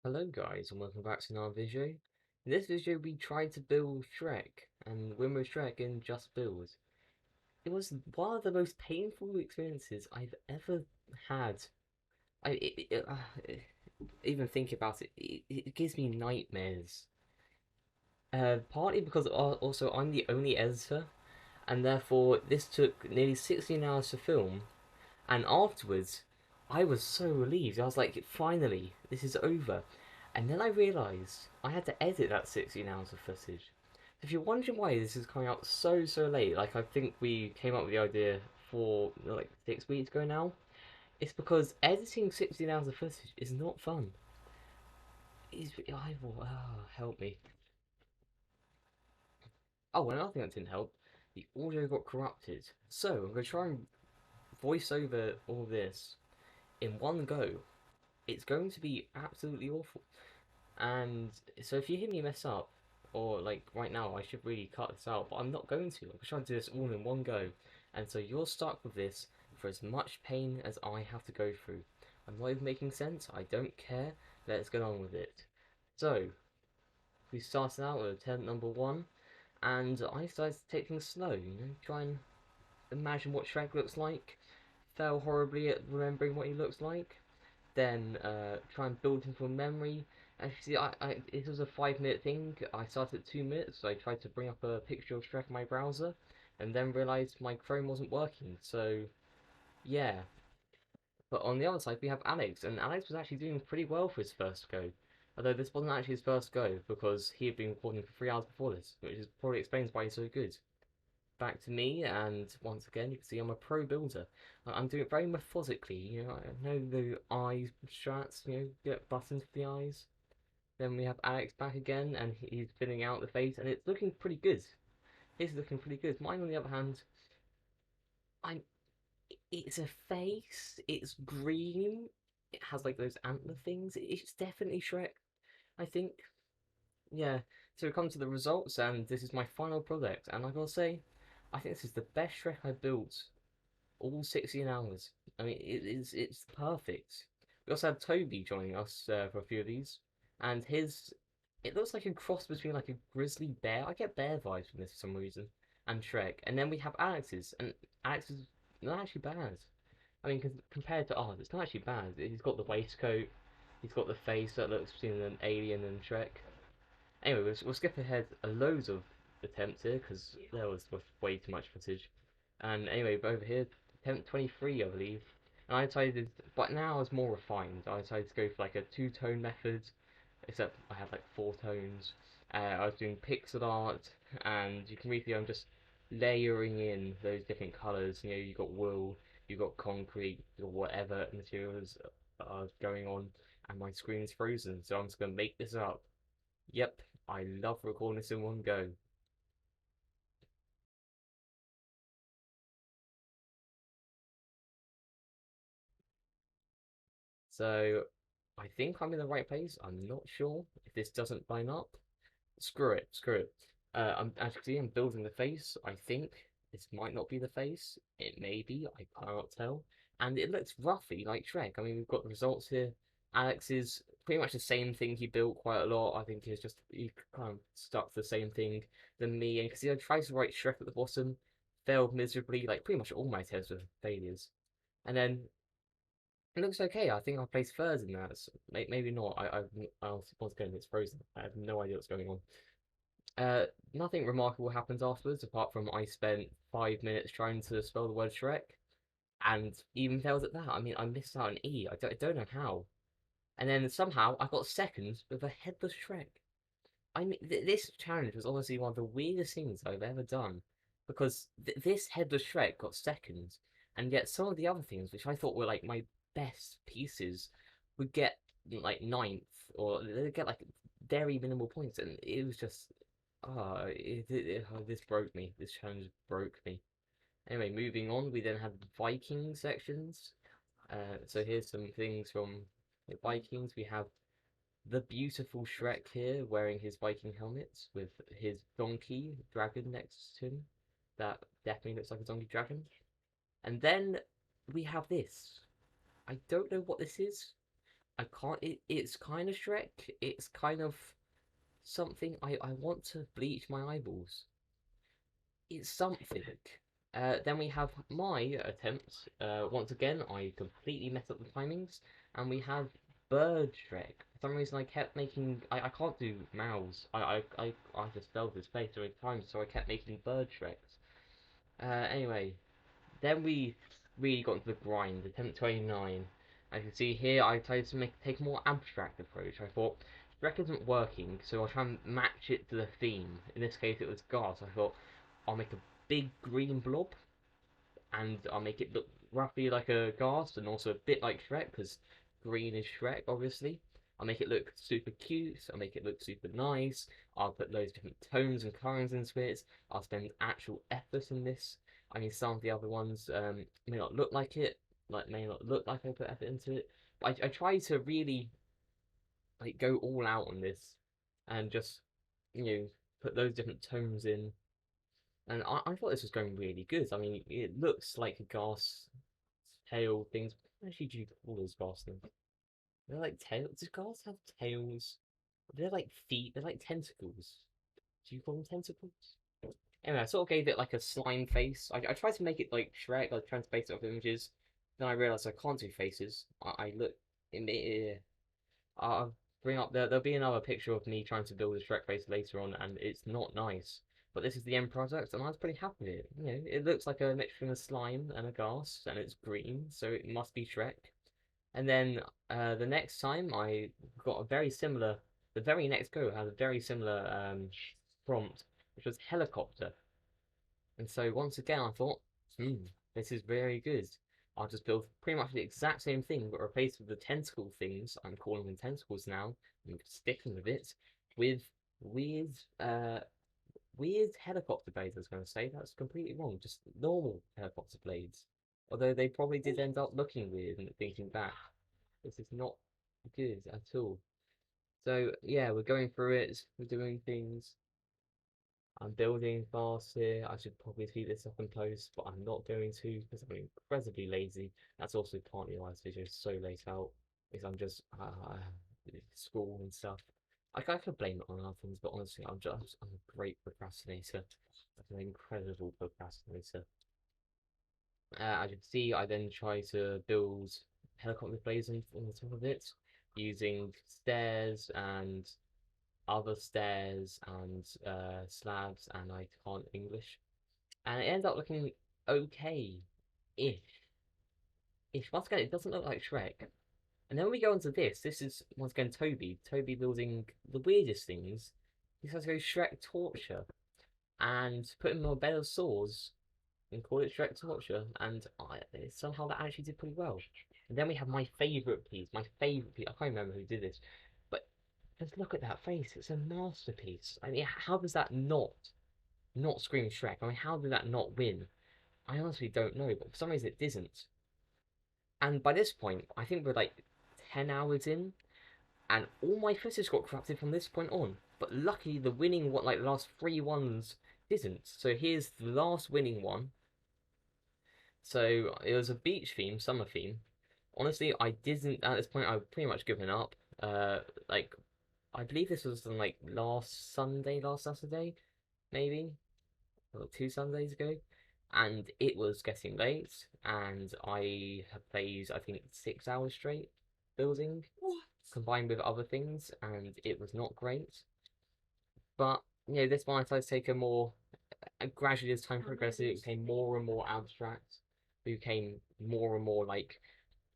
Hello guys and welcome back to another video. In this video we tried to build Shrek and win with Shrek in Just Build. It was one of the most painful experiences I've ever had. Even think about it gives me nightmares. Partly because also I'm the only editor and therefore this took nearly 16 hours to film, and afterwards I was so relieved. I was like, finally, this is over. And then I realised I had to edit that 16 hours of footage. If you're wondering why this is coming out so late, like I think we came up with the idea for like 6 weeks ago now, it's because editing 16 hours of footage is not fun. Help me. Oh, another thing that didn't help, the audio got corrupted. So I'm going to try and voice over all this in one go. It's going to be absolutely awful. And so if you hear me mess up, or like right now, I should really cut this out, but I'm not going to. I'm trying to do this all in one go. And so you're stuck with this for as much pain as I have to go through. I'm not even making sense. I don't care. Let's get on with it. So, we started out with attempt number one, and I started to take things slow, try and imagine what Shrek looks like. Fail horribly at remembering what he looks like. Then try and build him from memory. Actually, it was a 5 minute thing. I started at 2 minutes. So I tried to bring up a picture of Shrek in my browser, and then realized my Chrome wasn't working. So yeah. But on the other side, we have Alex, and Alex was actually doing pretty well for his first go. Although this wasn't actually his first go because he had been recording for 3 hours before this, which probably explains why he's so good. Back to me, and once again, you can see I'm a pro builder. I'm doing it very methodically. I know the eyes strats. Get buttons for the eyes. Then we have Alex back again, and he's filling out the face, and it's looking pretty good. It's looking pretty good. Mine, on the other hand, I'm. It's a face. It's green. It has like those antler things. It's definitely Shrek, I think. Yeah. So we come to the results, and this is my final product. And I gotta say, I think this is the best Shrek I built all 16 hours. I mean, it's perfect. We also had Toby joining us for a few of these, and his it looks like a cross between like a grizzly bear. I get bear vibes from this for some reason, and Shrek. And then we have Alex's, and Alex is not actually bad. I mean, compared to ours, it's not actually bad. He's got the waistcoat, he's got the face that looks between an alien and Shrek. Anyway, we'll skip ahead a loads of attempts here because there was way too much footage. And anyway, over here, attempt 23, I believe. And I decided, but now I was more refined. I decided to go for like a two-tone method, except I had like 4 tones. I was doing pixel art, and you can really see I'm just layering in those different colours. You got wool, you got concrete, or whatever materials are going on, and my screen's frozen, so I'm just gonna make this up. Yep, I love recording this in one go. So I think I'm in the right place. I'm not sure if this doesn't line up. Screw it, screw it. I'm building the face. I think this might not be the face. It may be. I cannot tell. And it looks roughly like Shrek. I mean, we've got the results here. Alex is pretty much the same thing he built quite a lot. I think he kind of stuck to the same thing than me. And you can see I tried to write Shrek at the bottom, failed miserably. Like pretty much all my attempts were failures. And then it looks okay. I think I placed third in that. So maybe not. Once again, it's frozen. I have no idea what's going on. Nothing remarkable happens afterwards, apart from I spent 5 minutes trying to spell the word Shrek, and even failed at that. I mean, I missed out an E. I don't know how. And then somehow I got second with a headless Shrek. I mean, this challenge was honestly one of the weirdest things I've ever done, because this headless Shrek got second, and yet some of the other things, which I thought were like my best pieces, would get like ninth, or they'd get like very minimal points, and it was just, this broke me. This challenge broke me. Anyway, moving on, we then had Viking sections. So here's some things from the Vikings. We have the beautiful Shrek here wearing his Viking helmet with his donkey dragon next to him. That definitely looks like a donkey dragon. And then we have this. I don't know what this is. I can't. It's kind of Shrek. It's kind of something. I want to bleach my eyeballs. It's something. Then we have my attempts. Once again, I completely messed up the timings, and we have Bird Shrek. For some reason, I kept making. I can't do mouse. I just failed this face every time, so I kept making Bird Shreks. Anyway, then we really got into the grind. Attempt 29. As you can see here, I tried to take a more abstract approach. I thought Shrek isn't working, so I'll try and match it to the theme. In this case, it was grass. I thought I'll make a big green blob, and I'll make it look roughly like a ghast and also a bit like Shrek because green is Shrek, obviously. I'll make it look super cute. I'll make it look super nice. I'll put loads of different tones and colors into it. I'll spend actual effort in this. I mean, some of the other ones may not look like it, like may not look like I put effort into it. But I try to really like go all out on this and just put those different tones in, and I thought this was going really good. I mean, it looks like a gas tail things. What actually do you call those gas things? They're like tails. Does gas have tails? They're like feet. They're like tentacles. Do you call them tentacles? Anyway, I sort of gave it like a slime face. I tried to make it like Shrek, like trying to base it off images. Then I realized I can't do faces. I look in it. I'll bring up there'll be another picture of me trying to build a Shrek face later on, and it's not nice. But this is the end product, and I was pretty happy with it. It looks like a mixture of a slime and a ghast, and it's green, so it must be Shrek. And then the next time I got a very similar. The very next go had a very similar prompt, which was helicopter. And so once again, I thought, this is very good. I'll just build pretty much the exact same thing, but replace with the tentacle things. I'm calling them tentacles now. I'm sticking with it with weird, weird helicopter blades. I was going to say that's completely wrong. Just normal helicopter blades. Although they probably did end up looking weird and thinking back. This is not good at all. So yeah, we're going through it. We're doing things. I'm building fast here. I should probably speed this up and post, but I'm not going to because I'm incredibly lazy. That's also partly why this video is so late out, because I'm just school and stuff. I could blame it on other things, but honestly, I'm a great procrastinator. I'm an incredible procrastinator. As you can see, I then try to build helicopter blades on the top of it using stairs and other stairs and slabs, and I can't English. And it ends up looking okay ish. Ish. Once again, it doesn't look like Shrek. And then we go into this. This is once again Toby. Toby building the weirdest things. He has to go Shrek Torture and put him on a bed of swords and call it Shrek Torture. And somehow that actually did pretty well. And then we have my favourite piece. My favourite piece. I can't remember who did this, but just look at that face. It's a masterpiece. I mean, how does that not scream Shrek? I mean, how did that not win? I honestly don't know, but for some reason it didn't. And by this point, I think we're like 10 hours in, and all my footage got corrupted from this point on. But luckily, the winning one, like the last three ones, didn't. So here's the last winning one. So it was a beach theme, summer theme. Honestly, I didn't at this point. I've pretty much given up. Like I believe this was on like last Sunday, last Saturday, maybe, or 2 Sundays ago, and it was getting late, and I had played I think 6 hours straight building, combined with other things, and it was not great. But this one I tried to take a more gradually as time progressed, it became more and more abstract. It became more and more like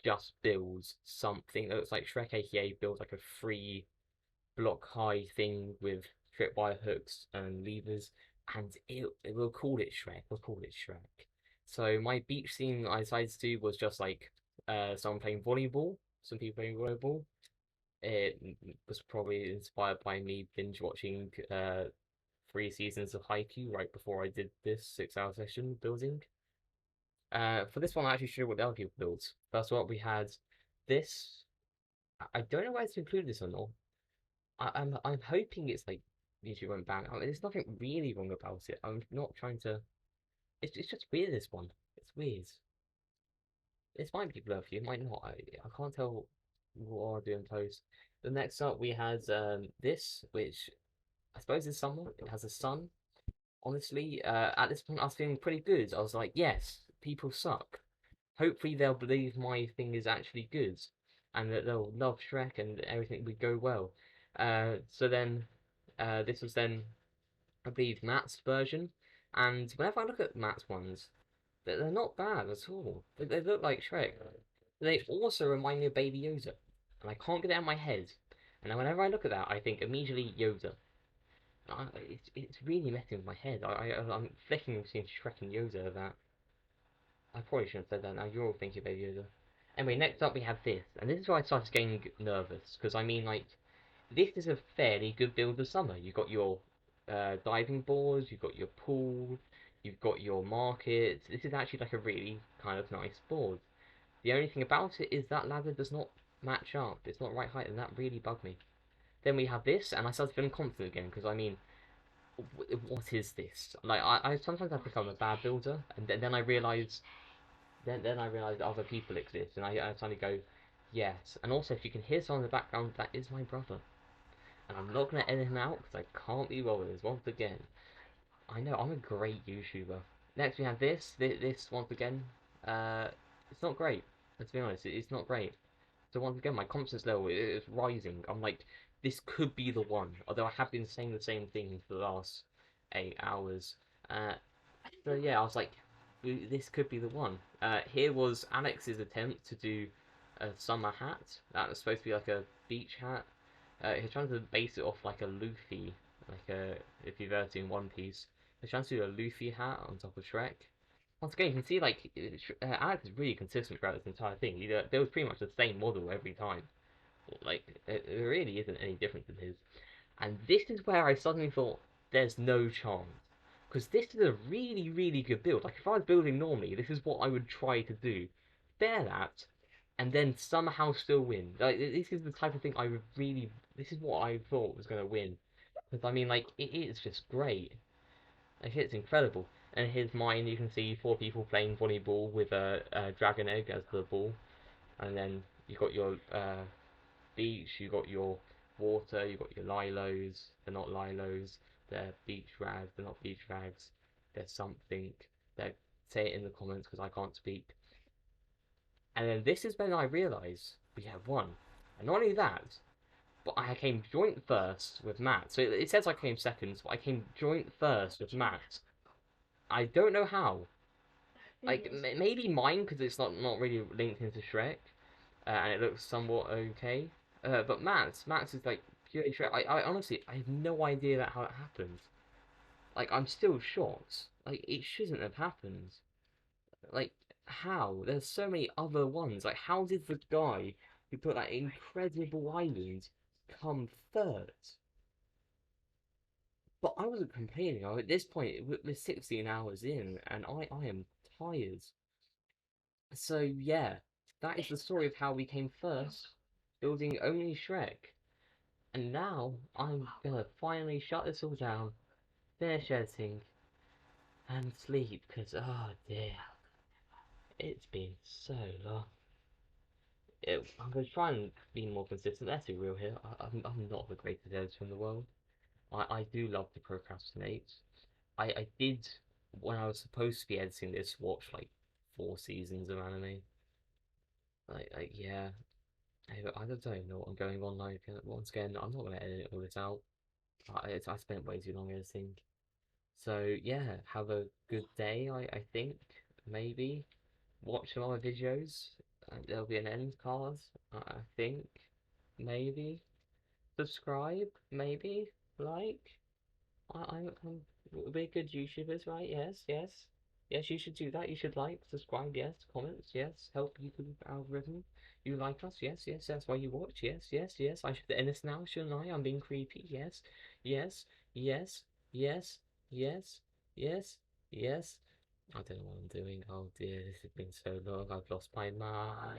just builds something that looks like Shrek, aka builds like a free block high thing with tripwire hooks and levers, and it will call it Shrek. We'll call it Shrek. So my beach scene I decided to do was just like someone playing volleyball, some people playing volleyball. It was probably inspired by me binge watching 3 seasons of Haikyuu right before I did this 6 hour session building. For this one, I actually showed what the other people built. First of all, we had this. I don't know whether to include this or not. I'm hoping it's like YouTube went bang. I mean, there's nothing really wrong about it. I'm not trying to. It's just weird. This one. It's weird. This might be blurry. It might not. I can't tell what I'll do in post. The next up we had this, which I suppose is summer. It has a sun. Honestly, at this point I was feeling pretty good. I was like, yes, people suck. Hopefully they'll believe my thing is actually good, and that they'll love Shrek and everything would go well. So then, this was then I believe Matt's version, and whenever I look at Matt's ones, they're not bad at all. They look like Shrek. They also remind me of Baby Yoda, and I can't get it out of my head. And whenever I look at that, I think immediately Yoda. It's really messing with my head. I'm flicking between Shrek and Yoda. That I probably shouldn't have said that. Now you're all thinking Baby Yoda. Anyway, next up we have this, and this is where I started getting nervous because I mean, like, this is a fairly good build of summer. You've got your diving boards, you've got your pool, you've got your market. This is actually like a really kind of nice board. The only thing about it is that ladder does not match up. It's not right height, and that really bugged me. Then we have this, and I started feeling confident again because I mean, what is this? Like, I sometimes I think I'm a bad builder, and then I realize, then I realize other people exist, and I suddenly go, yes. And also, if you can hear someone in the background, that is my brother, and I'm not gonna edit him out because I can't be bothered. Once again, I know I'm a great YouTuber. Next, we have this. This once again, uh, it's not great. Let's be honest, it's not great. So once again, my confidence level is rising. I'm like, this could be the one. Although I have been saying the same thing for the last 8 hours. Uh, so yeah, I was like, this could be the one. Here was Alex's attempt to do a summer hat. That was supposed to be like a beach hat. He's trying to base it off like a Luffy, like a if you've ever seen One Piece. He's trying to do a Luffy hat on top of Shrek. Once again, you can see like Alex is really consistent throughout this entire thing. There was pretty much the same model every time. Like it really isn't any different than his. And this is where I suddenly thought there's no chance. Because this is a really, really good build. Like, if I was building normally, this is what I would try to do. Bear that, and then somehow still win. Like, this is the type of thing I would really. This is what I thought was going to win. Because, I mean, like, it is just great. Like, it's incredible. And here's mine. You can see 4 people playing volleyball with a dragon egg as the ball. And then you've got your beach, you got your water, you got your lilos. They're not lilos. They're beach rags. They're not beach rags. They're something. They're say it in the comments because I can't speak. And then this is when I realise we have won. And not only that, but I came joint first with Matt. So it says I came second, but I came joint first with Matt. I don't know how. Like maybe mine because it's not really linked into Shrek, and it looks somewhat okay. But Matt's is like purely Shrek. I honestly I have no idea that how it happened. Like I'm still shocked. Like it shouldn't have happened. Like how? There's so many other ones. Like how did the guy who put that incredible island come third? But I wasn't complaining. At this point, we're 16 hours in, and I am tired. So yeah, that is the story of how we came first, building only Shrek. And now I'm gonna finally shut this all down, finish editing, and sleep, because oh dear, it's been so long. I'm gonna try and be more consistent. Let's be real here. I'm not the greatest editor in the world. I do love to procrastinate. I did, when I was supposed to be editing this, watch like 4 seasons of anime. Yeah, I don't even know what I'm going on. Like, once again, I'm not going to edit all this out. I spent way too long editing. So, yeah, have a good day, I think. Maybe. Watch some other videos. There'll be an end card, I think. Maybe. Subscribe, maybe. Like. We're good YouTubers, right? Yes, yes. Yes, you should do that. You should like, subscribe, yes, comments, yes, help YouTube algorithm. You like us, yes, yes, that's why you watch, yes, yes, yes. I should end this now, shouldn't I? I'm being creepy, yes, yes, yes, yes, yes, yes, yes. I don't know what I'm doing. Oh dear, this has been so long. I've lost my mind.